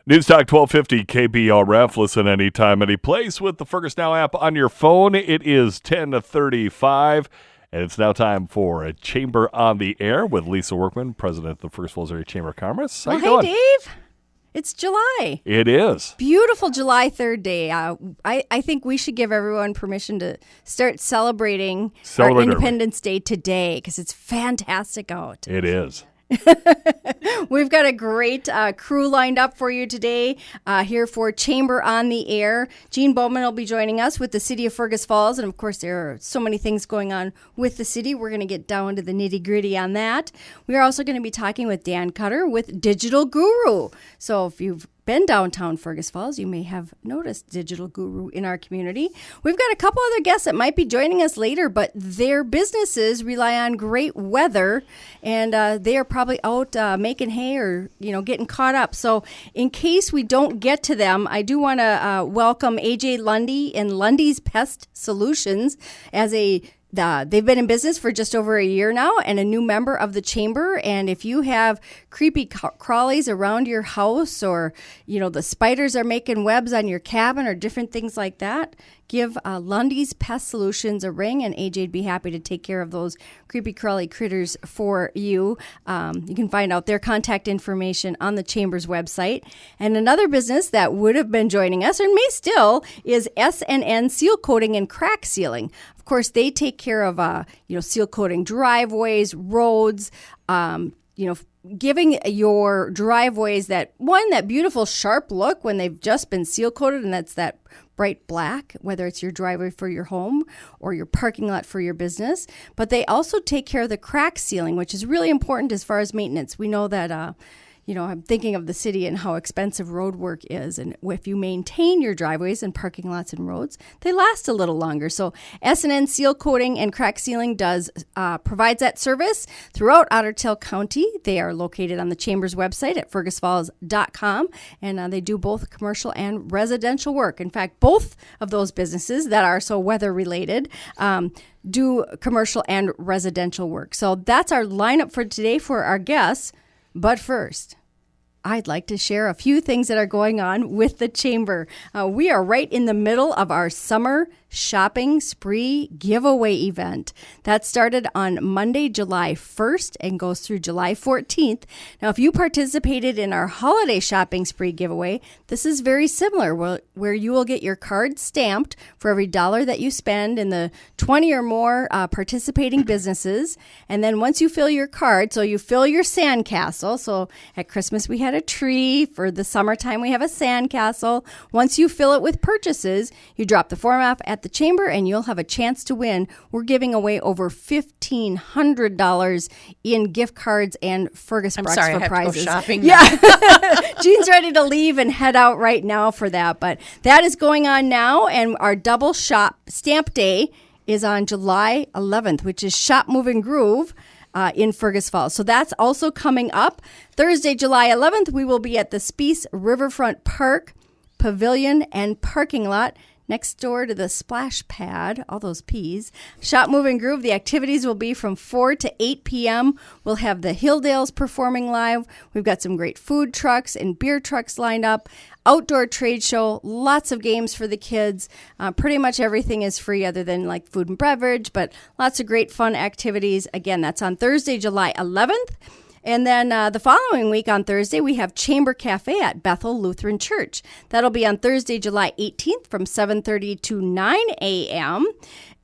News Talk 1250 KBRF. Listen anytime, any place with the Fergus Now app on your phone. It is 10:35, and it's now time for a Chamber on the Air with Lisa Workman, president of the Fergus Falls Area Chamber of Commerce. How you doing? Dave. It's July. It is. Beautiful July 3rd day. I think we should give everyone permission to start celebrating our Independence Day today because it's fantastic out. It is. We've got a great crew lined up for you today here for Chamber on the Air. Gene Bowman will be joining us with the City of Fergus Falls. And, of course, there are so many things going on with the city. We're going to get down to the nitty-gritty on that. We are also going to be talking with Dan Cutter with Digital Guru. So if you've been downtown Fergus Falls, you may have noticed Digital Guru in our community. We've got a couple other guests that might be joining us later, but their businesses rely on great weather, and they are probably out making hay or getting caught up. So in case we don't get to them, I do want to welcome AJ Lundy and Lundy's Pest Solutions as they've been in business for just over a year now and a new member of the chamber. And if you have creepy crawlies around your house or, the spiders are making webs on your cabin or different things like that, give Lundy's Pest Solutions a ring, and AJ'd be happy to take care of those creepy crawly critters for you. You can find out their contact information on the Chamber's website. And another business that would have been joining us, and may still, is S&N Seal Coating and Crack Sealing. Of course, they take care of, seal coating driveways, roads, giving your driveways that beautiful sharp look when they've just been seal coated, and that's that bright black, whether it's your driveway for your home or your parking lot for your business. But they also take care of the crack sealing, which is really important as far as maintenance. We know that I'm thinking of the city and how expensive road work is. And if you maintain your driveways and parking lots and roads, they last a little longer. So S&N Seal Coating and Crack Sealing provides that service throughout Otter Tail County. They are located on the Chamber's website at fergusfalls.com. And they do both commercial and residential work. In fact, both of those businesses that are so weather related do commercial and residential work. So that's our lineup for today for our guests. But first, I'd like to share a few things that are going on with the Chamber. We are right in the middle of our summer shopping spree giveaway event. That started on Monday, July 1st and goes through July 14th. Now, if you participated in our holiday shopping spree giveaway, this is very similar, where you will get your card stamped for every $1 that you spend in the 20 or more participating businesses. And then once you fill your card, so you fill your sandcastle. So at Christmas, we had a tree. For the summertime, we have a sandcastle. Once you fill it with purchases, you drop the form off at the Chamber and you'll have a chance to win. We're giving away over $1,500 in gift cards and Fergus Brucks for prizes. To go shopping. Yeah. Jean's ready to leave and head out right now for that. But that is going on now, and our double shop stamp day is on July 11th, which is Shop, Move, and Groove in Fergus Falls. So that's also coming up. Thursday, July 11th, we will be at the Speece Riverfront Park, Pavilion, and Parking Lot next door to the splash pad, all those P's. Shop, Move, and Groove. The activities will be from 4 to 8 p.m. We'll have the Hilldales performing live. We've got some great food trucks and beer trucks lined up. Outdoor trade show, lots of games for the kids. Pretty much everything is free other than like food and beverage, but lots of great fun activities. Again, that's on Thursday, July 11th. And then the following week on Thursday, we have Chamber Cafe at Bethel Lutheran Church. That'll be on Thursday, July 18th from 7:30 to 9 a.m.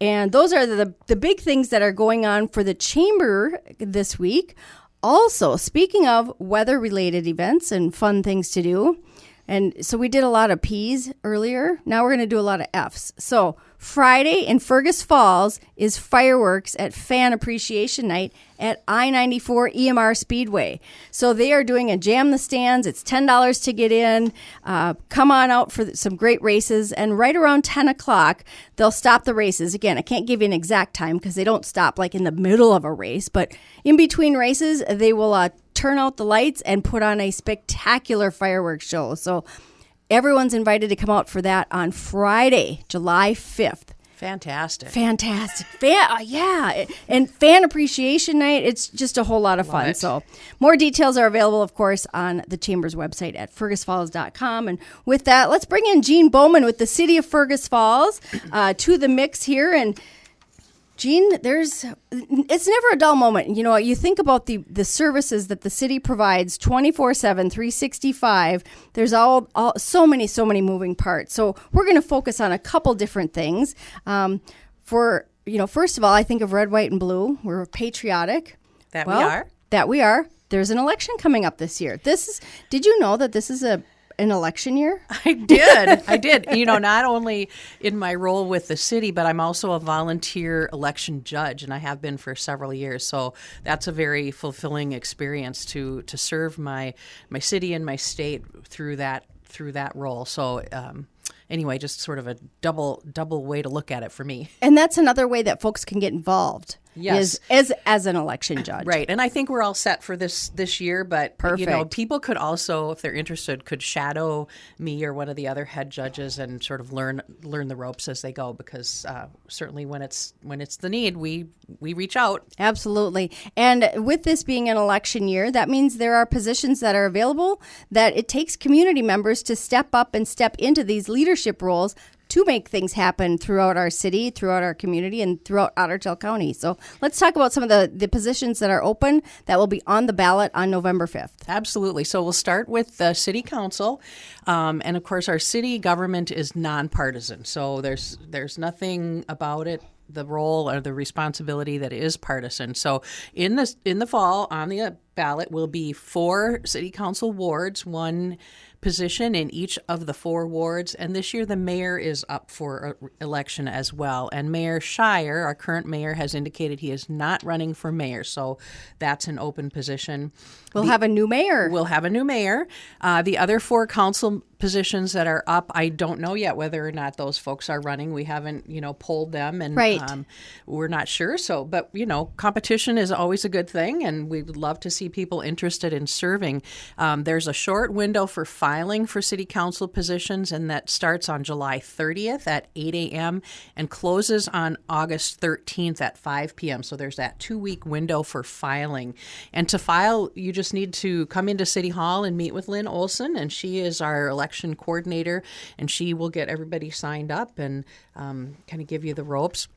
And those are the big things that are going on for the Chamber this week. Also, speaking of weather-related events and fun things to do, and so we did a lot of P's earlier. Now we're going to do a lot of F's. So Friday in Fergus Falls is fireworks at Fan Appreciation Night at I-94 EMR Speedway. So they are doing a Jam the Stands. It's $10 to get in. Come on out for some great races. And right around 10 o'clock, they'll stop the races. Again, I can't give you an exact time because they don't stop like in the middle of a race. But in between races, they will turn out the lights and put on a spectacular fireworks show. So everyone's invited to come out for that on Friday, July 5th. Fantastic. Yeah. And fan appreciation night, it's just a whole lot of fun. it. So more details are available, of course, on the Chamber's website at fergusfalls.com. And with that, let's bring in Jean Bowman with the City of Fergus Falls to the mix here. And Jean, it's never a dull moment. You know, you think about the services that the city provides 24/7, 365. There's all so many moving parts. So we're going to focus on a couple different things. First of all, I think of red, white, and blue. We're patriotic. We are. That we are. There's an election coming up this year. Did you know that this is an election year? I did. You know, not only in my role with the city, but I'm also a volunteer election judge, and I have been for several years. So that's a very fulfilling experience to serve my city and my state through that role. So anyway, just sort of a double way to look at it for me. And that's another way that folks can get involved. Yes. Is as an election judge. Right. And I think we're all set for this year, but Perfect. People could also, if they're interested, could shadow me or one of the other head judges and sort of learn the ropes as they go, because certainly when it's the need, we reach out. Absolutely. And with this being an election year, that means there are positions that are available that it takes community members to step up and step into these leadership roles to make things happen throughout our city, throughout our community, and throughout Ottertail County. So let's talk about some of the positions that are open that will be on the ballot on November 5th. Absolutely. So we'll start with the city council. And of course, our city government is nonpartisan. So there's nothing about it, the role or the responsibility, that is partisan. So in the fall, on the ballot will be 4 city council wards, 1 position in each of the 4 wards. And this year the mayor is up for election as well. And Mayor Shire, our current mayor, has indicated he is not running for mayor. So that's an open position. We'll have a new mayor. We'll have a new mayor. The other 4 council positions that are up, I don't know yet whether or not those folks are running. We haven't, polled them, and right. We're not sure. So, but competition is always a good thing, and we'd love to see people interested in serving. There's a short window for filing for city council positions, and that starts on July 30th at 8 a.m. and closes on August 13th at 5 p.m. So there's that 2-week window for filing. And to file, you just need to come into City Hall and meet with Lynn Olson, and she is our election coordinator, and she will get everybody signed up and kind of give you the ropes.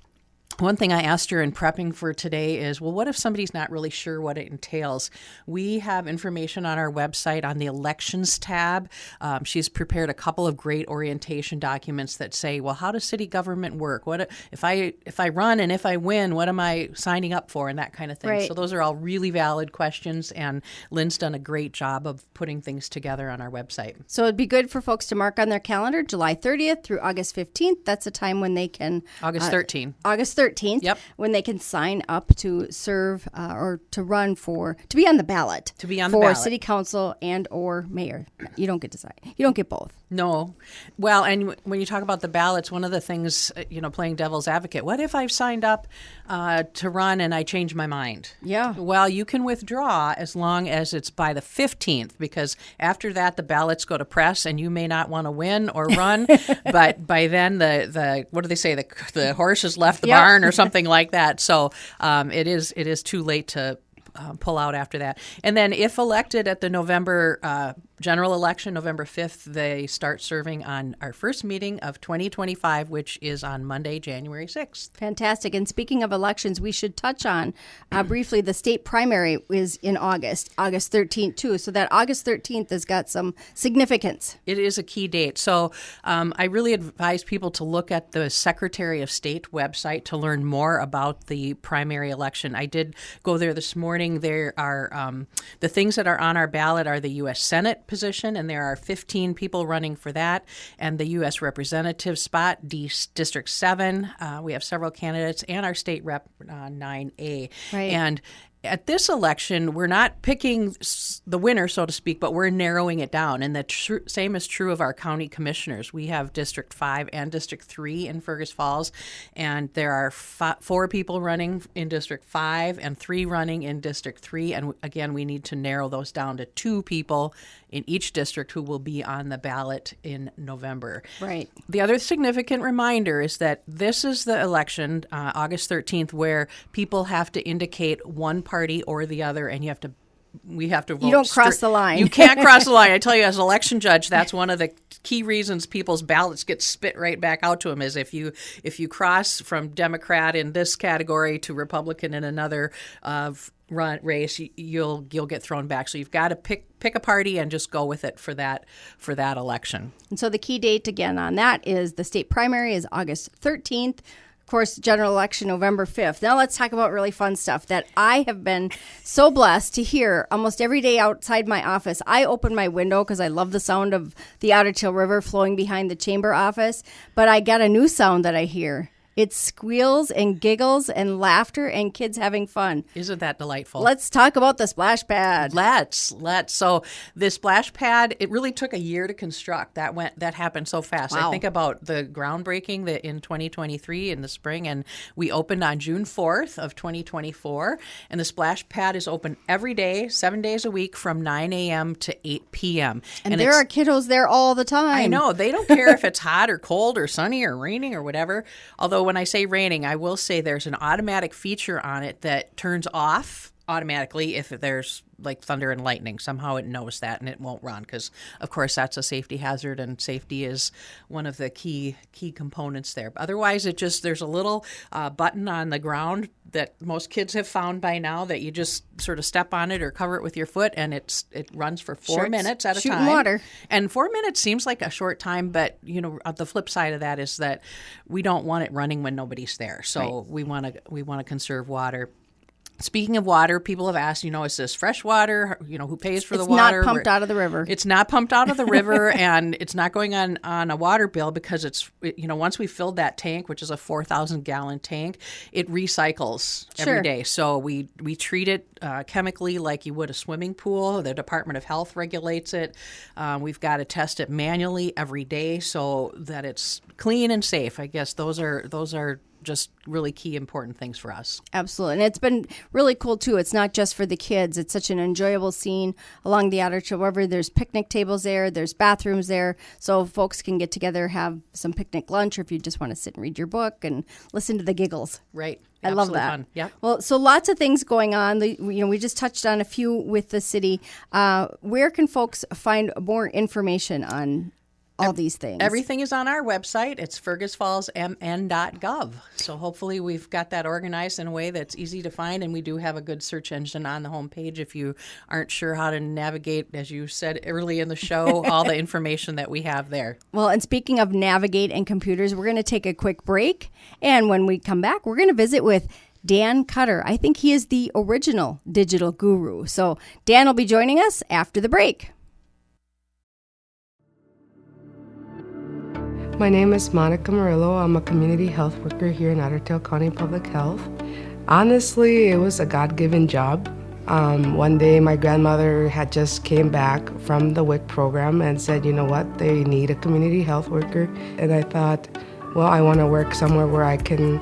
One thing I asked her in prepping for today is, well, what if somebody's not really sure what it entails? We have information on our website on the elections tab. She's prepared a couple of great orientation documents that say, well, how does city government work? What if I run and if I win, what am I signing up for, and that kind of thing. Right. So those are all really valid questions, and Lynn's done a great job of putting things together on our website. So it'd be good for folks to mark on their calendar July 30th through August 15th. That's a time when they can... August 13th. August 13th, Yep. when they can sign up to serve or to run to be on the ballot. To be on the for ballot. city council and or mayor. You don't get to decide. You don't get both. No. Well, and when you talk about the ballots, one of the things, playing devil's advocate, what if I've signed up to run and I change my mind? Yeah. Well, you can withdraw as long as it's by the 15th, because after that, the ballots go to press and you may not want to win or run. But by then, the what do they say? The horse has left the Yep. barn or something like that. So it is too late to pull out after that. And then if elected at the November general election, November 5th, they start serving on our first meeting of 2025, which is on Monday, January 6th. Fantastic. And speaking of elections, we should touch on briefly the state primary is in August 13th too. So that August 13th has got some significance. It is a key date. So I really advise people to look at the Secretary of State website to learn more about the primary election. I did go there this morning. There are the things that are on our ballot are the U.S. Senate position, and there are 15 people running for that, and the U.S. Representative spot, District 7. We have several candidates, and our state rep 9A. Right. And At this election, we're not picking the winner, so to speak, but we're narrowing it down. And the same is true of our county commissioners. We have District 5 and District 3 in Fergus Falls, and there are 4 people running in District 5 and 3 running in District 3. And again, we need to narrow those down to 2 people in each district who will be on the ballot in November. Right. The other significant reminder is that this is the election, August 13th, where people have to indicate one party or the other, and we have to vote. You don't cross the line. You can't cross the line. I tell you, as an election judge, that's one of the key reasons people's ballots get spit right back out to them is if you cross from Democrat in this category to Republican in another race, you'll get thrown back. So you've got to pick a party and just go with it for that election. And so the key date again on that is the state primary is August 13th. Of course, general election November 5th. Now let's talk about really fun stuff that I have been so blessed to hear almost every day outside my office. I open my window because I love the sound of the Otter Tail River flowing behind the chamber office, but I got a new sound that I hear. It's squeals and giggles and laughter and kids having fun. Isn't that delightful? Let's talk about the splash pad. Let's. So the splash pad, it really took a year to construct. That happened so fast. Wow. I think about the groundbreaking in 2023 in the spring, and we opened on June 4th of 2024. And the splash pad is open every day, 7 days a week from 9 a.m. to 8 p.m. And there are kiddos there all the time. I know. They don't care if it's hot or cold or sunny or raining or whatever. Although when I say raining, I will say there's an automatic feature on it that turns off automatically if there's like thunder and lightning. Somehow it knows that and it won't run because, of course, that's a safety hazard and safety is one of the key components there. But otherwise, there's a little button on the ground that most kids have found by now that you just sort of step on it or cover it with your foot and it runs for 4 minutes at a shooting time. Water. And 4 minutes seems like a short time, but the flip side of that is that we don't want it running when nobody's there. So we want to conserve water. Speaking of water, people have asked, is this fresh water? Who pays for the water? It's not pumped out of the river. It's not pumped out of the river, and it's not going on a water bill because once we filled that tank, which is a 4,000-gallon tank, it recycles every day. So we treat it chemically like you would a swimming pool. The Department of Health regulates it. We've got to test it manually every day so that it's clean and safe. I guess those are just really key important things for us. Absolutely. And it's been really cool too. It's not just for the kids. It's such an enjoyable scene along the Otter Tail River. There's picnic tables there. There's bathrooms there. So folks can get together, have some picnic lunch, or if you just want to sit and read your book and listen to the giggles. Right. I love that. Fun. Yep. Well, so lots of things going on. We just touched on a few with the city. Where can folks find more information on all these things? Everything is on our website. It's fergusfallsmn.gov. So hopefully we've got that organized in a way that's easy to find, and we do have a good search engine on the homepage if you aren't sure how to navigate, as you said early in the show, all the information that we have there. Well, and speaking of navigate and computers, we're going to take a quick break, and when we come back, we're going to visit with Dan Cutter. I think he is the original digital guru. So Dan will be joining us after the break. My name is Monica Murillo. I'm a community health worker here in Otter Tail County Public Health. Honestly, it was a God-given job. One day my grandmother had just came back from the WIC program and said, you know what, they need a community health worker. And I thought, well, I want to work somewhere where I can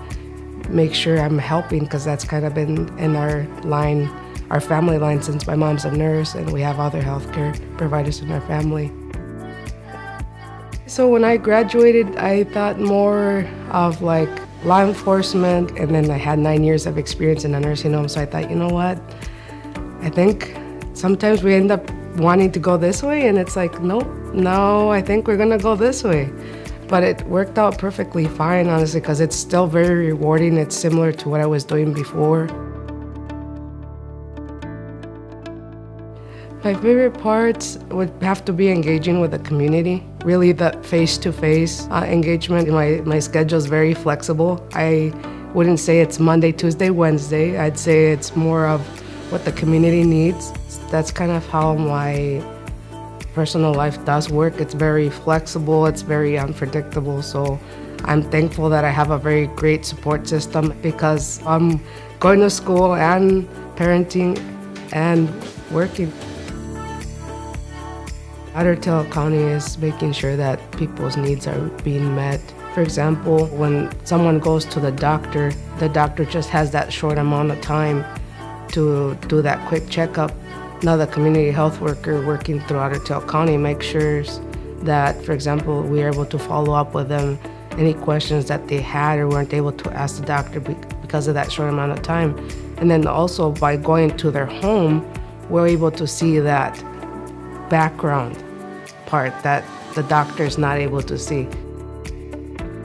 make sure I'm helping, because that's kind of been in our family line since my mom's a nurse and we have other healthcare providers in our family. So when I graduated, I thought more of like law enforcement, and then I had 9 years of experience in a nursing home. So I thought, you know what? I think sometimes we end up wanting to go this way, and it's like, no, I think we're gonna go this way. But it worked out perfectly fine, honestly, because it's still very rewarding. It's similar to what I was doing before. My favorite parts would have to be engaging with the community. Really, the face-to-face engagement. My schedule is very flexible. I wouldn't say it's Monday, Tuesday, Wednesday. I'd say it's more of what the community needs. That's kind of how my personal life does work. It's very flexible. It's very unpredictable. So I'm thankful that I have a very great support system, because I'm going to school and parenting and working. Otter Tail County is making sure that people's needs are being met. For example, when someone goes to the doctor just has that short amount of time to do that quick checkup. Now the community health worker working through Otter Tail County makes sure that, for example, we are able to follow up with them any questions that they had or weren't able to ask the doctor because of that short amount of time. And then also by going to their home, we're able to see that background part that the doctor's not able to see.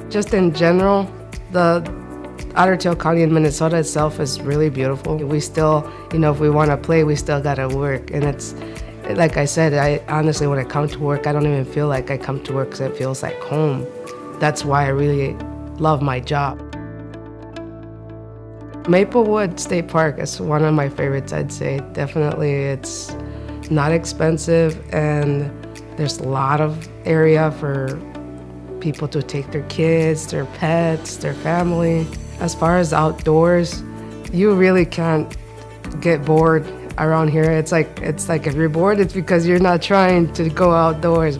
Just in general, the Otter Tail County in Minnesota itself is really beautiful. We still, if we want to play, we still got to work. And it's, like I said, I honestly, when I come to work, I don't even feel like I come to work because it feels like home. That's why I really love my job. Maplewood State Park is one of my favorites, I'd say. Definitely, it's not expensive, and there's a lot of area for people to take their kids, their pets, their family. As far as outdoors, you really can't get bored around here. It's like if you're bored, it's because you're not trying to go outdoors.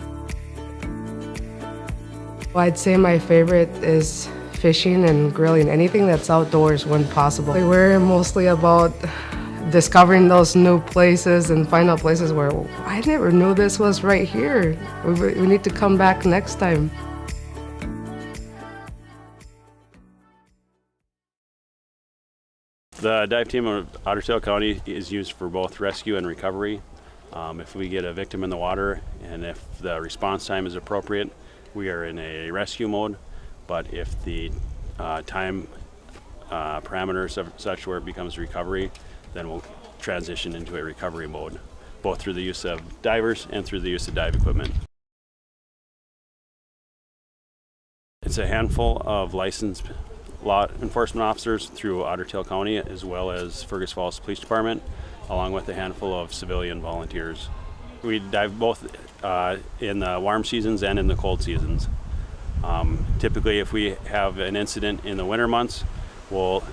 Well, I'd say my favorite is fishing and grilling, anything that's outdoors when possible. We're mostly about discovering those new places and find out places where I never knew this was right here. We need to come back next time. The dive team of Otter Tail County is used for both rescue and recovery. If we get a victim in the water and if the response time is appropriate, we are in a rescue mode. But if the time parameters of such where it becomes recovery, then we'll transition into a recovery mode, both through the use of divers and through the use of dive equipment. It's a handful of licensed law enforcement officers through Otter Tail County, as well as Fergus Falls Police Department, along with a handful of civilian volunteers. We dive both in the warm seasons and in the cold seasons. Typically, if we have an incident in the winter months, we'll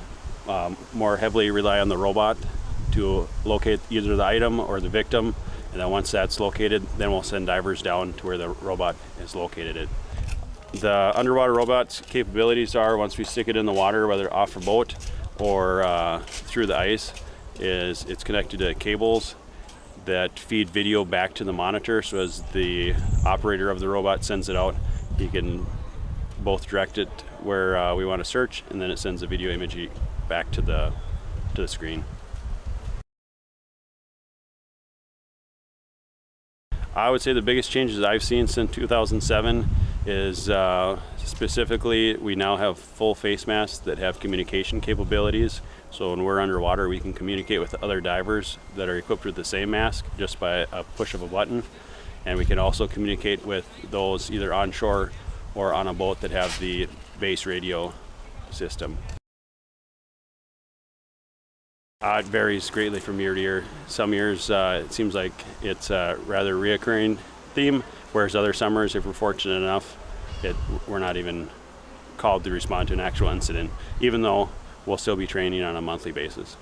more heavily rely on the robot to locate either the item or the victim, and then once that's located, then we'll send divers down to where the robot is located. The underwater robot's capabilities are, once we stick it in the water, whether off a boat or through the ice, is it's connected to cables that feed video back to the monitor. So as the operator of the robot sends it out, he can both direct it where we want to search, and then it sends a video image back to the screen. I would say the biggest changes I've seen since 2007 is specifically we now have full face masks that have communication capabilities. So when we're underwater, we can communicate with other divers that are equipped with the same mask just by a push of a button. And we can also communicate with those either onshore or on a boat that have the base radio system. It varies greatly from year to year. Some years it seems like it's a rather reoccurring theme, whereas other summers, if we're fortunate enough, we're not even called to respond to an actual incident, even though we'll still be training on a monthly basis.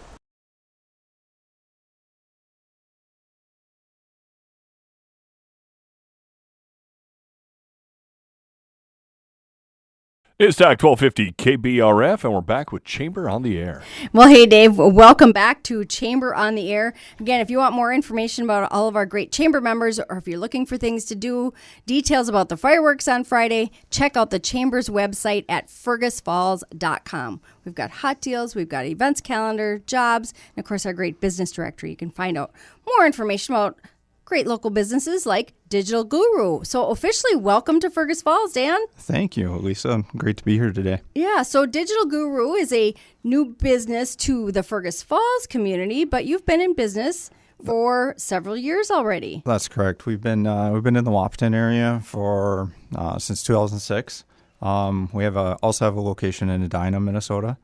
It's Talk 1250 KBRF, and we're back with Chamber on the Air. Well, hey, Dave, welcome back to Chamber on the Air. Again, if you want more information about all of our great Chamber members, or if you're looking for things to do, details about the fireworks on Friday, check out the Chamber's website at fergusfalls.com. We've got hot deals, we've got events calendar, jobs, and of course our great business directory. You can find out more information about great local businesses like Digital Guru. So officially, welcome to Fergus Falls, Dan. Thank you, Lisa. Great to be here today. Yeah, so Digital Guru is a new business to the Fergus Falls community, but you've been in business for several years already. That's correct. We've been in the Wahpeton area for since 2006. We also have a location in Edina, Minnesota.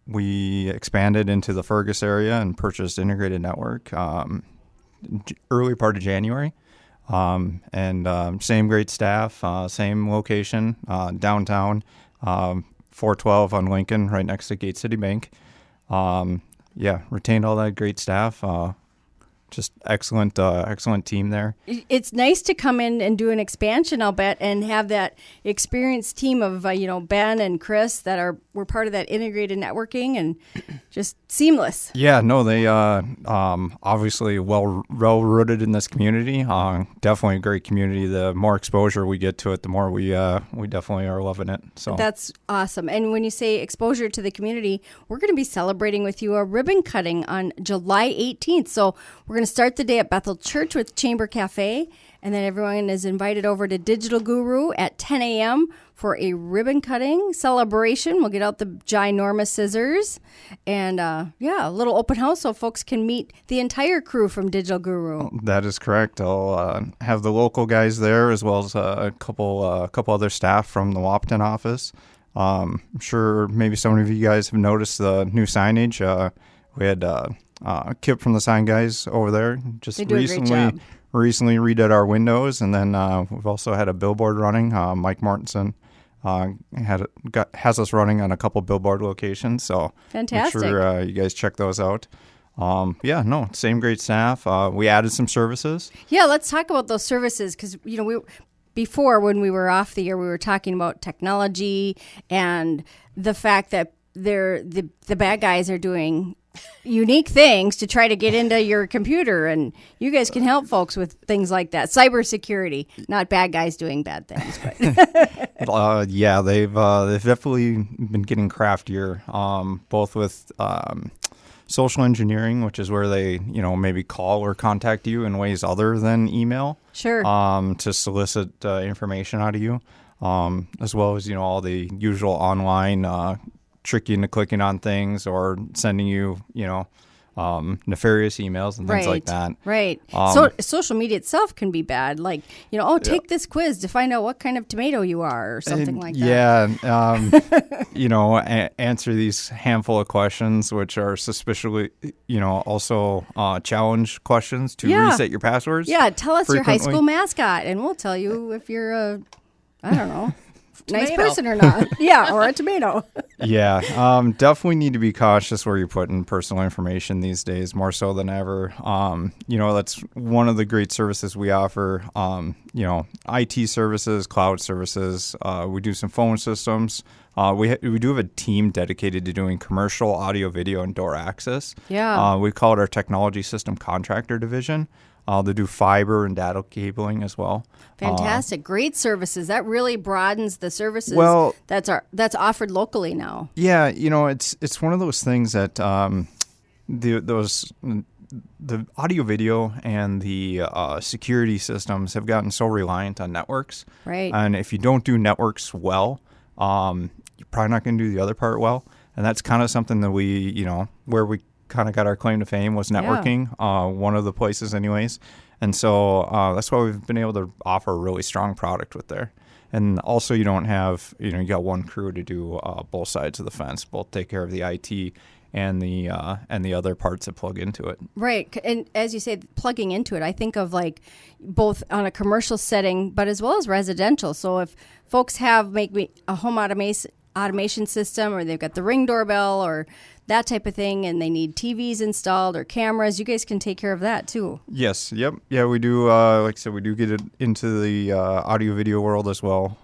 We expanded into the Fergus area and purchased Integrated Network early part of January. Same great staff, same location, downtown, 412 on Lincoln, right next to Gate City Bank. retained all that great staff. Just excellent team there. It's nice to come in and do an expansion, I'll bet, and have that experienced team of Ben and Chris that were part of that integrated networking and just seamless. Yeah, no, they obviously well rooted in this community. Definitely a great community. The more exposure we get to it, the more we definitely are loving it. So that's awesome. And when you say exposure to the community, we're going to be celebrating with you a ribbon cutting on July 18th. So we're going to start the day at Bethel Church with Chamber Cafe, and then everyone is invited over to Digital Guru at 10 a.m. for a ribbon cutting celebration. We'll get out the ginormous scissors and, a little open house so folks can meet the entire crew from Digital Guru. That is correct. I'll have the local guys there as well as a couple other staff from the Wahpeton office. I'm sure maybe some of you guys have noticed the new signage. We had Kip from the sign guys over there just recently redid our windows, and then we've also had a billboard running. Mike Mortensen has us running on a couple billboard locations, so fantastic. Make sure you guys check those out. Same great staff. We added some services. Yeah, let's talk about those services because before when we were off the air, we were talking about technology and the fact that the bad guys are doing unique things to try to get into your computer, and you guys can help folks with things like that. Cybersecurity, not bad guys doing bad things. But. They've definitely been getting craftier, both with social engineering, which is where they maybe call or contact you in ways other than email. Sure. To solicit information out of you, as well as all the usual online trick you into clicking on things or sending you, nefarious emails and things like that. Right. So social media itself can be bad. Like, take this quiz to find out what kind of tomato you are or something like that. Yeah. Answer these handful of questions, which are suspiciously, also challenge questions to reset your passwords. Yeah. Tell us frequently. your high school mascot and we'll tell you if you're nice person or not. Yeah, or a tomato. Yeah, definitely need to be cautious where you're putting personal information these days, more so than ever. That's one of the great services we offer. IT services, cloud services. We do some phone systems. We do have a team dedicated to doing commercial audio, video, and door access. Yeah. We call it our technology system contractor division. They do fiber and data cabling as well. Fantastic. Great services. That really broadens the services that's offered locally now. Yeah, it's one of those things that the audio video and the security systems have gotten so reliant on networks. Right. And if you don't do networks well, you're probably not going to do the other part well. And that's kind of something that we, where we kind of got our claim to fame was networking, one of the places anyways. And so that's why we've been able to offer a really strong product with there. And also you don't have, you got one crew to do both sides of the fence, both take care of the IT and the other parts that plug into it. Right. And as you say, plugging into it, I think of like both on a commercial setting, but as well as residential. So if folks have maybe a home automation system, or they've got the Ring doorbell or that type of thing, and they need TVs installed or cameras, you guys can take care of that too. Yes. Yep. Yeah, we do. Like I said, we do get it into the audio video world as well.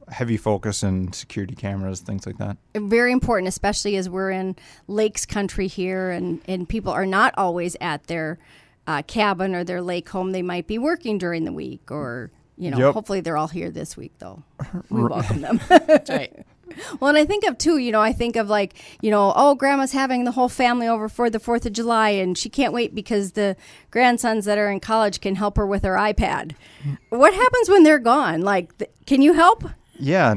Heavy focus in security cameras, things like that. Very important, especially as we're in lakes country here, and people are not always at their cabin or their lake home. They might be working during the week, or hopefully they're all here this week, though. We welcome them. That's right. Well, and I think of like, grandma's having the whole family over for the 4th of July, and she can't wait because the grandsons that are in college can help her with her iPad. What happens when they're gone? Like, can you help? Yeah,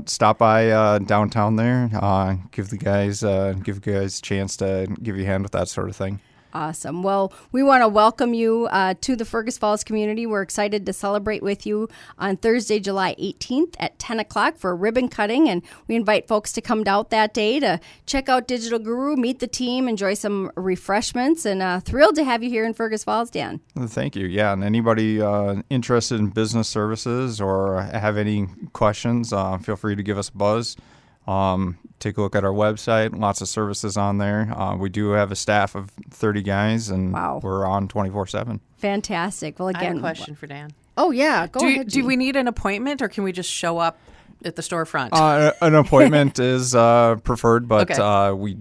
stop by downtown there, give you guys a chance to give you a hand with that sort of thing. Awesome. Well, we want to welcome you to the Fergus Falls community. We're excited to celebrate with you on Thursday, July 18th at 10 o'clock for a ribbon cutting. And we invite folks to come out that day to check out Digital Guru, meet the team, enjoy some refreshments, and thrilled to have you here in Fergus Falls, Dan. Thank you. Yeah, and anybody interested in business services or have any questions, feel free to give us a buzz. Take a look at our website. Lots of services on there. We do have a staff of 30 guys, and Wow. we're on 24/7. Fantastic. Well, I have again, a question for Dan. Oh yeah, go ahead. Do Jean. we need an appointment, or can we just show up at the storefront? An appointment is preferred, but Okay. we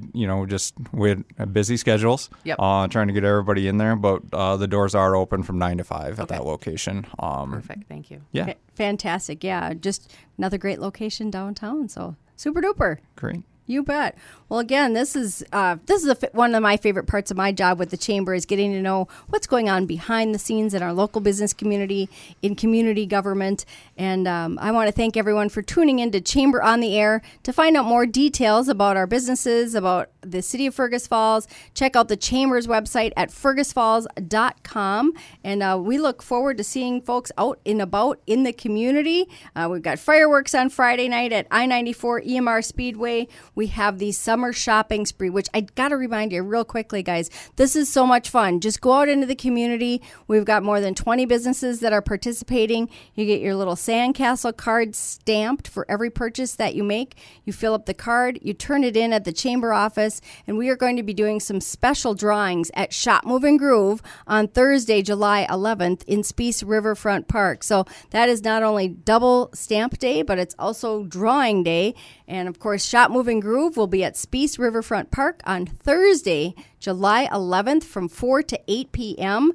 have busy schedules. Yep. Trying to get everybody in there, but the doors are open from 9 to 5 at that location. Perfect. Thank you. Yeah, Fantastic. Yeah, just another great location downtown. So super duper. great. You bet. Well, again, this is one of my favorite parts of my job with the Chamber is getting to know what's going on behind the scenes in our local business community, in community government. And I want to thank everyone for tuning in to Chamber on the Air. To find out more details about our businesses, about the city of Fergus Falls, check out the Chamber's website at fergusfalls.com. And we look forward to seeing folks out and about in the community. We've got fireworks on Friday night at I-94 EMR Speedway. We have the summer shopping spree, which I got to remind you real quickly, guys, this is so much fun. Just go out into the community. We've got more than 20 businesses that are participating. You get your little sandcastle card stamped for every purchase that you make. You fill up the card, you turn it in at the Chamber office, and we are going to be doing some special drawings at Shop Move and Groove on Thursday, July 11th in Speece Riverfront Park. So that is not only double stamp day, but it's also drawing day. And of course, Shop Move and Groove will be at Speece Riverfront Park on Thursday, July 11th from 4 to 8 p.m.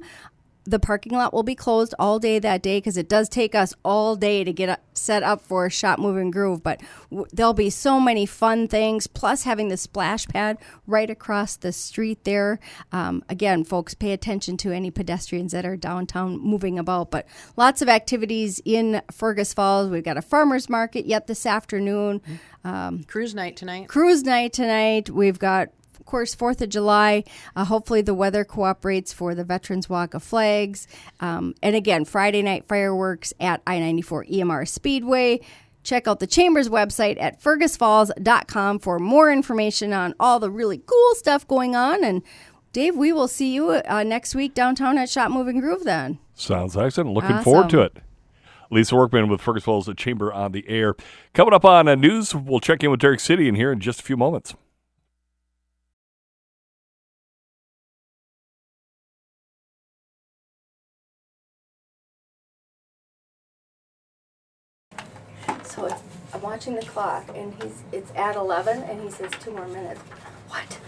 The parking lot will be closed all day that day because it does take us all day to get set up for Shop, Move, and Groove. But there'll be so many fun things, plus having the splash pad right across the street there. Again, folks, pay attention to any pedestrians that are downtown moving about. But lots of activities in Fergus Falls. We've got a farmer's market yet this afternoon. Cruise night tonight. Cruise night tonight. We've got, of course, 4th of July. Hopefully the weather cooperates for the Veterans Walk of Flags. And again, Friday night fireworks at I-94 EMR Speedway. Check out the Chamber's website at fergusfalls.com for more information on all the really cool stuff going on. And Dave, we will see you next week downtown at Shop, Move, and Groove then. Sounds excellent. Looking forward to it. Lisa Workman with Fergus Falls Chamber on the Air. Coming up on news, we'll check in with Derek City in here in just a few moments. So I'm watching the clock, and it's at 11, and he says 2 more minutes. What?